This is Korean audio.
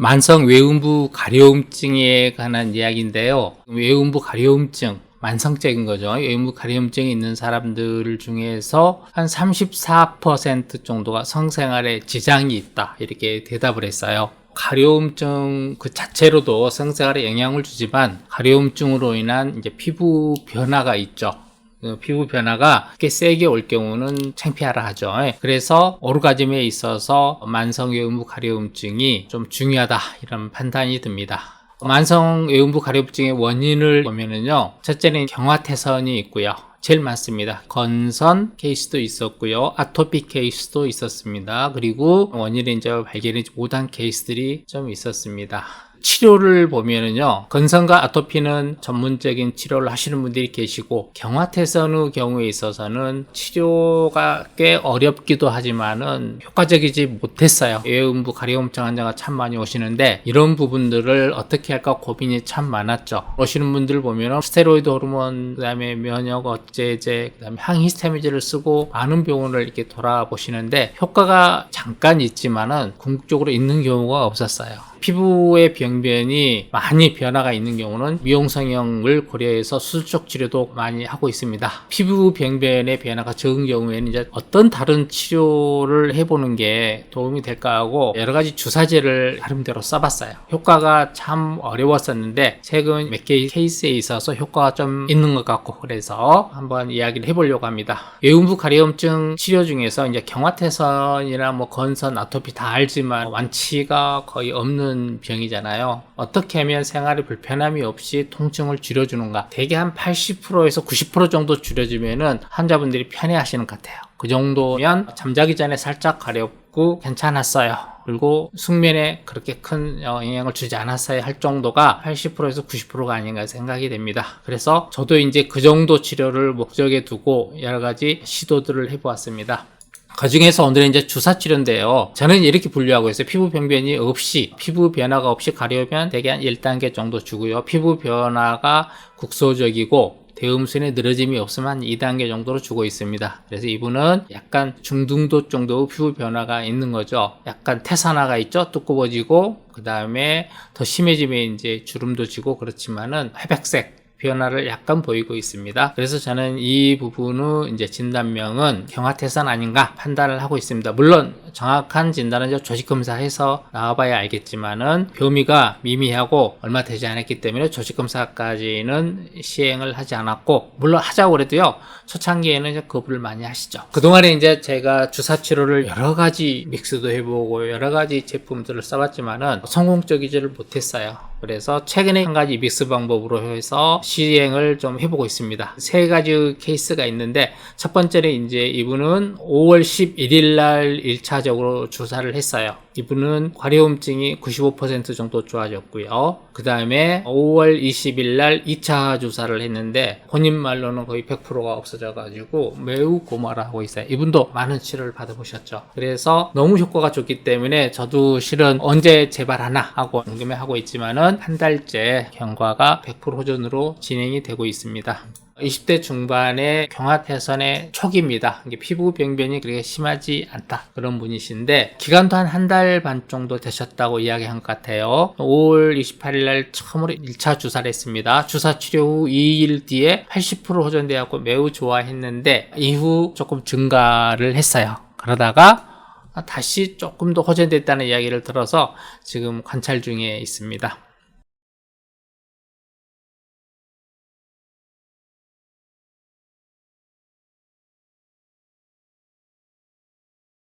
만성 외음부 가려움증에 관한 이야기인데요. 외음부 가려움증, 만성적인 거죠. 외음부 가려움증이 있는 사람들 중에서 한 34% 정도가 성생활에 지장이 있다, 이렇게 대답을 했어요. 가려움증 그 자체로도 성생활에 영향을 주지만 가려움증으로 인한 이제 피부 변화가 있죠. 피부 변화가 꽤 세게 올 경우는 창피하라 하죠. 그래서 오르가즘에 있어서 만성 외음부 가려움증이 좀 중요하다, 이런 판단이 듭니다. 만성 외음부 가려움증의 원인을 보면은요, 첫째는 경화태선이 있고요. 제일 많습니다. 건선 케이스도 있었고요. 아토피 케이스도 있었습니다. 그리고 원인이 이제 발견이 못한 케이스들이 좀 있었습니다. 치료를 보면은요, 건선과 아토피는 전문적인 치료를 하시는 분들이 계시고, 경화태선의 경우에 있어서는 치료가 꽤 어렵기도 하지만은 효과적이지 못했어요. 외음부 가려움증 환자가 참 많이 오시는데, 이런 부분들을 어떻게 할까 고민이 참 많았죠. 오시는 분들 보면은 스테로이드 호르몬, 그 다음에 면역 억제제, 그 다음에 항히스타민제를 쓰고 많은 병원을 이렇게 돌아보시는데, 효과가 잠깐 있지만은 궁극적으로 있는 경우가 없었어요. 피부의 병변이 많이 변화가 있는 경우는 미용성형을 고려해서 수술적 치료도 많이 하고 있습니다. 피부 병변의 변화가 적은 경우에는 이제 어떤 다른 치료를 해보는 게 도움이 될까 하고 여러 가지 주사제를 나름대로 써봤어요. 효과가 참 어려웠었는데 최근 몇 개의 케이스에 있어서 효과가 좀 있는 것 같고, 그래서 한번 이야기를 해보려고 합니다. 외음부 가려움증 치료 중에서 이제 경화태선이나 뭐 건선, 아토피 다 알지만 완치가 거의 없는 병이잖아요. 어떻게 하면 생활에 불편함이 없이 통증을 줄여주는가? 대개 한 80%에서 90% 정도 줄여주면은 환자분들이 편해 하시는 것 같아요. 그 정도면 잠자기 전에 살짝 가렵고 괜찮았어요, 그리고 숙면에 그렇게 큰 영향을 주지 않았어야 할 정도가 80%에서 90%가 아닌가 생각이 됩니다. 그래서 저도 이제 그 정도 치료를 목적에 두고 여러 가지 시도들을 해보았습니다. 그 중에서 오늘은 이제 주사 치료인데요. 저는 이렇게 분류하고 있어요. 피부 병변이 없이, 피부 변화가 없이 가려우면 대개 한 1단계 정도 주고요. 피부 변화가 국소적이고 대음순의 늘어짐이 없으면 한 2단계 정도로 주고 있습니다. 그래서 이분은 약간 중등도 정도의 피부 변화가 있는 거죠. 약간 태산화가 있죠. 두꺼워지고, 그 다음에 더 심해지면 이제 주름도 지고 그렇지만은 회백색 변화를 약간 보이고 있습니다. 그래서 저는 이 부분의 이제 진단명은 경화태선 아닌가 판단을 하고 있습니다. 물론 정확한 진단은 조직검사해서 나와봐야 알겠지만은 묘미가 미미하고 얼마 되지 않았기 때문에 조직검사까지는 시행을 하지 않았고, 물론 하자고 해도요, 초창기에는 이제 거부를 많이 하시죠. 그동안에 이제 제가 주사치료를 여러 가지 믹스도 해보고 여러 가지 제품들을 써봤지만은 성공적이지를 못했어요. 그래서 최근에 한 가지 믹스 방법으로 해서 시행을 좀 해보고 있습니다. 세 가지 케이스가 있는데, 첫 번째는 이제 이분은 5월 11일 날 1차적으로 주사를 했어요. 이분은 가려움증이 95% 정도 좋아졌고요. 그 다음에 5월 20일 날 2차 주사를 했는데 본인 말로는 거의 100%가 없어져가지고 매우 고마워하고 있어요. 이분도 많은 치료를 받아보셨죠. 그래서 너무 효과가 좋기 때문에 저도 실은 언제 재발하나 하고 궁금해하고 있지만은 한 달째 경과가 100% 호전으로 진행이 되고 있습니다. 20대 중반의 경화태선의 초기입니다. 피부 병변이 그렇게 심하지 않다, 그런 분이신데 기간도 한 달 반 정도 되셨다고 이야기한 것 같아요. 5월 28일 날 처음으로 1차 주사를 했습니다. 주사 치료 후 2일 뒤에 80% 호전되었고 매우 좋아했는데 이후 조금 증가를 했어요. 그러다가 다시 조금 더 호전됐다는 이야기를 들어서 지금 관찰 중에 있습니다.